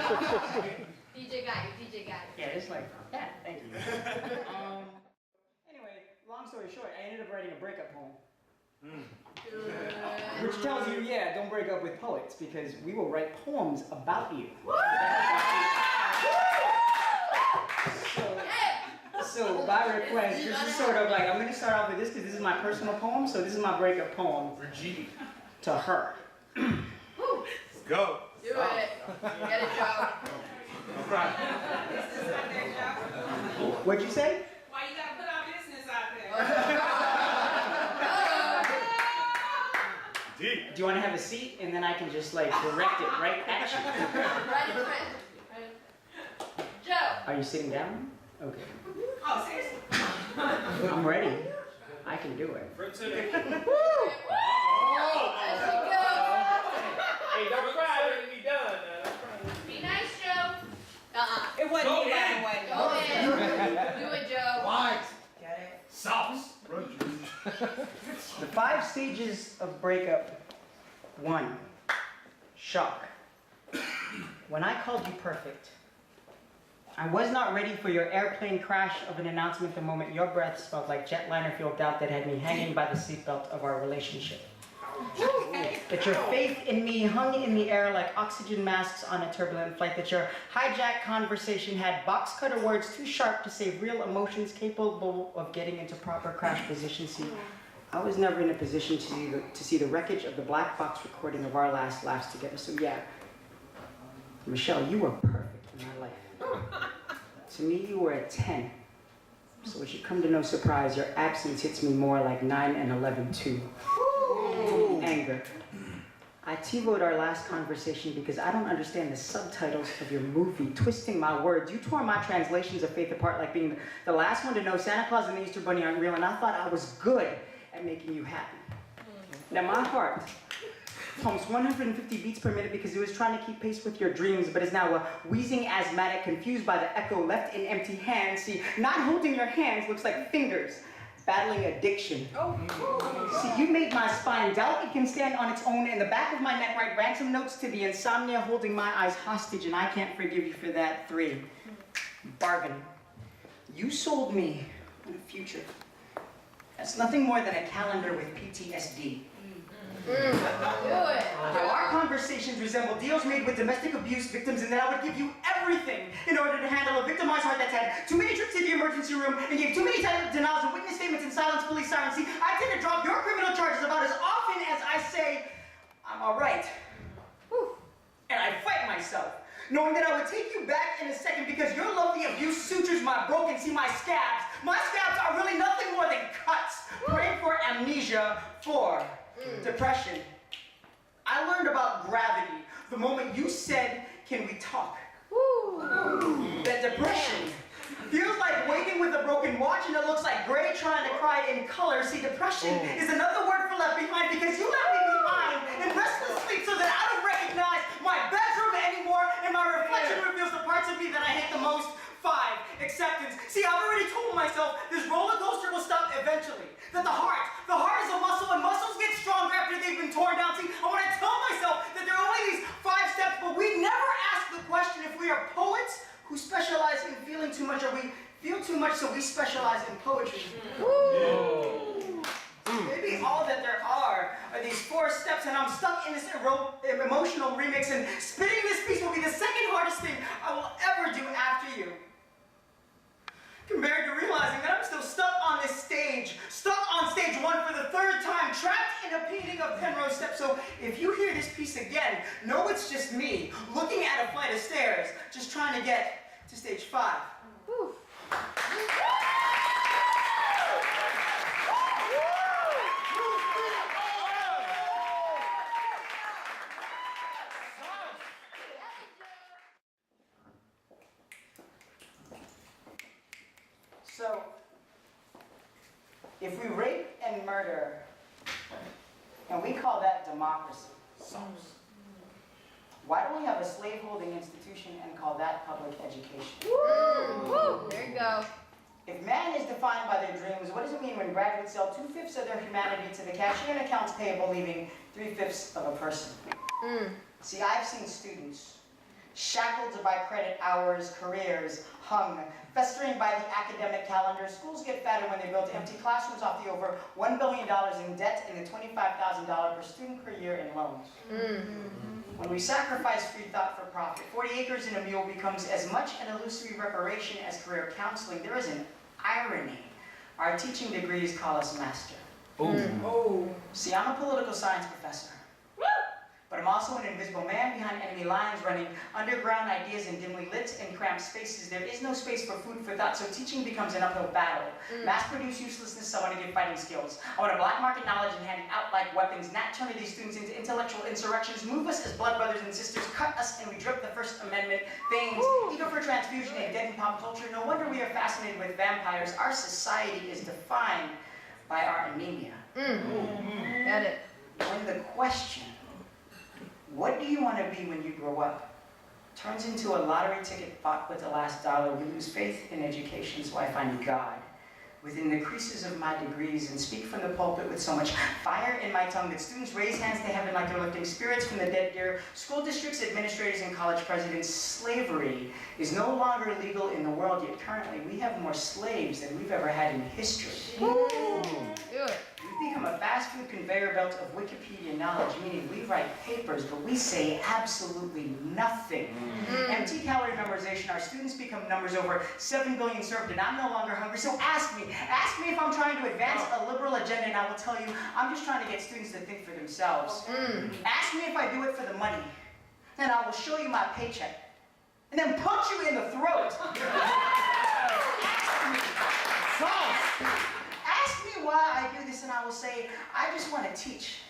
DJ guy, DJ guy. Yeah, it's like, yeah, thank you. Anyway, long story short, I ended up writing a breakup poem. Which tells you, yeah, don't break up with poets, because we will write poems about you. So by request, this is sort of like, I'm going to start off with this because this is my personal poem, so this is my breakup poem to her. Let's go. Do it. Get it, Joe. No problem. What'd you say? Why you gotta put our business out there? Deep. Do you want to have a seat and then I can just like direct it right at you? Right in front. Joe. Are you sitting down? Okay. Oh, seriously? I'm ready. I can do it. Woo! Oh! There she goes. Hey, don't cry. Let me done. Be nice, Joe. It wasn't Go me, by in. the way. Go in. Do it, Joe. Why? Get it? Sauce. The 5 stages of breakup. 1. Shock. When I called you perfect, I was not ready for your airplane crash of an announcement the moment your breath smelled like jetliner fuel doubt that had me hanging by the seatbelt of our relationship. That your faith in me hung in the air like oxygen masks on a turbulent flight. That your hijacked conversation had box cutter words too sharp to save real emotions capable of getting into proper crash position. See, I was never in a position to see the wreckage of the black box recording of our last laughs together. So yeah, Michelle, you were perfect in my life. To me, you were a 10. So it should come to no surprise, your absence hits me more like 9 and 11 too. Anger. I TiVo'd our last conversation because I don't understand the subtitles of your movie, twisting my words. You tore my translations of faith apart like being the last one to know Santa Claus and the Easter Bunny aren't real, and I thought I was good at making you happy. Now my heart pumps 150 beats per minute because it was trying to keep pace with your dreams, but is now a wheezing asthmatic, confused by the echo, left in empty hands. See, not holding your hands looks like fingers battling addiction. See, you made my spine doubt it can stand on its own, and the back of my neck write ransom notes to the insomnia holding my eyes hostage, and I can't forgive you for that. 3. Bargaining. You sold me on a future. That's nothing more than a calendar with PTSD. Do it. Now, our conversations resemble deals made with domestic abuse victims, and that I would give you everything in order to handle a victimized heart that's had too many trips to the emergency room and gave too many denials and witness statements and silence police sirens. See, I tend to drop your criminal charges about as often as I say, I'm all right. And I fight myself, knowing that I would take you back in a second because your lovely abuse sutures my broken. See, my scabs. My scabs are really nothing more than cuts. Pray for amnesia. 4. Depression. I learned about gravity the moment you said, can we talk? That depression feels like waiting with a broken watch and it looks like gray trying to cry in color. See, depression is another word for left behind because you left me behind in restless sleep so that I don't recognize my bedroom anymore and my reflection reveals the parts of me that I hate the most. 5. Acceptance. See, I've already told myself this roller coaster will stop eventually. That the heart is a muscle and muscles get stronger after they've been torn down. See, I want to tell myself that there are only these 5 steps, but we never ask the question if we are poets who specialize in feeling too much or we feel too much so we specialize in poetry. Maybe all that there are these 4 steps and I'm stuck in this emotional remix and spitting this piece will be the second hardest thing I will ever do after you. Compared to realizing that I'm still stuck on this stage, stuck on stage 1 for the 3rd time, trapped in a painting of Penrose steps. So if you hear this piece again, know it's just me, looking at a flight of stairs, just trying to get to stage 5. So, if we rape and murder, and we call that democracy, why don't we have a slaveholding institution and call that public education? There you go. If man is defined by their dreams, what does it mean when graduates sell 2/5 of their humanity to the cashier and accounts payable, leaving 3/5 of a person? See, I've seen students Shackled by credit hours, careers hung, festering by the academic calendar. Schools get fatter when they build empty classrooms off the over $1 billion in debt and the $25,000 per student per year in loans. When we sacrifice free thought for profit, 40 acres and a mule becomes as much an illusory reparation as career counseling. There is an irony. Our teaching degrees call us master. See, I'm a political science professor. But I'm also an invisible man behind enemy lines, running underground ideas in dimly lit and cramped spaces. There is no space for food for thought, so teaching becomes an uphill battle. Mass-produced uselessness, I want to give fighting skills. I want to black market knowledge and hand it out like weapons, not turn these students into intellectual insurrections, move us as blood brothers and sisters, cut us and we drip the First Amendment things, eager for transfusion and dead in pop culture. No wonder we are fascinated with vampires. Our society is defined by our anemia. Got it. When the question, what do you want to be when you grow up, turns into a lottery ticket bought with the last dollar, we lose faith in education, so I find God within the creases of my degrees and speak from the pulpit with so much fire in my tongue that students raise hands to heaven like they're lifting spirits from the dead deer. School districts, administrators, and college presidents, slavery is no longer legal in the world, yet currently we have more slaves than we've ever had in history. Do it. We've become a fast food conveyor belt of Wikipedia knowledge, meaning we write papers, but we say absolutely nothing. Empty calorie memorization, our students become numbers over 7 billion served, and I'm no longer hungry, so ask me if I'm trying to advance a liberal agenda, and I will tell you, I'm just trying to get students to think for themselves. Ask me if I do it for the money, and I will show you my paycheck, and then punch you in the throat. Ask me why I do this, and I will say, I just want to teach.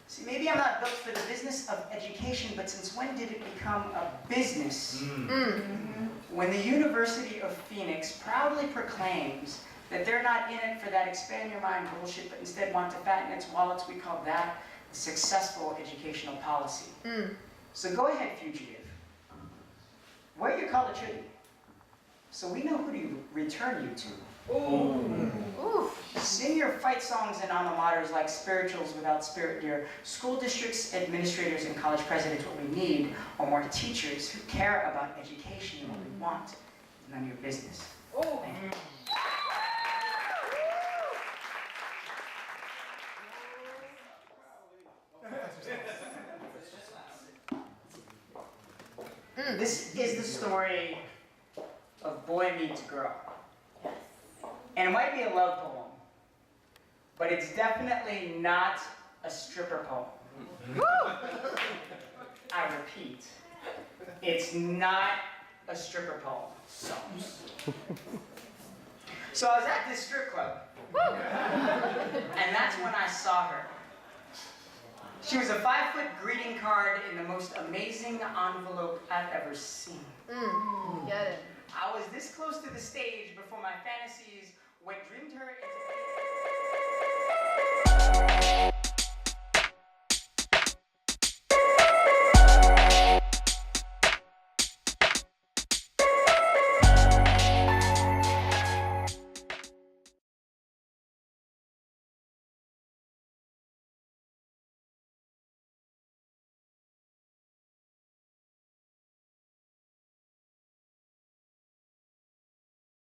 See, maybe I'm not built for the business of education, but since when did it become a business? When the University of Phoenix proudly proclaims that they're not in it for that expand your mind bullshit, but instead want to fatten its wallets, we call that a successful educational policy. So go ahead, fugitive. Wear your collar tree, so we know who to return you to. Sing your fight songs and alma maters like spirituals without spirit, dear. School districts, administrators, and college presidents, what we need are more teachers who care about education, and what we want is none of your business. Thank you. This is the story of Boy Meets Girl. And it might be a love poem, but it's definitely not a stripper poem. I repeat, it's not a stripper poem. So I was at this strip club, and that's when I saw her. She was a 5-foot greeting card in the most amazing envelope I've ever seen. Get it. I was this close to the stage before my fantasies what dreamed her into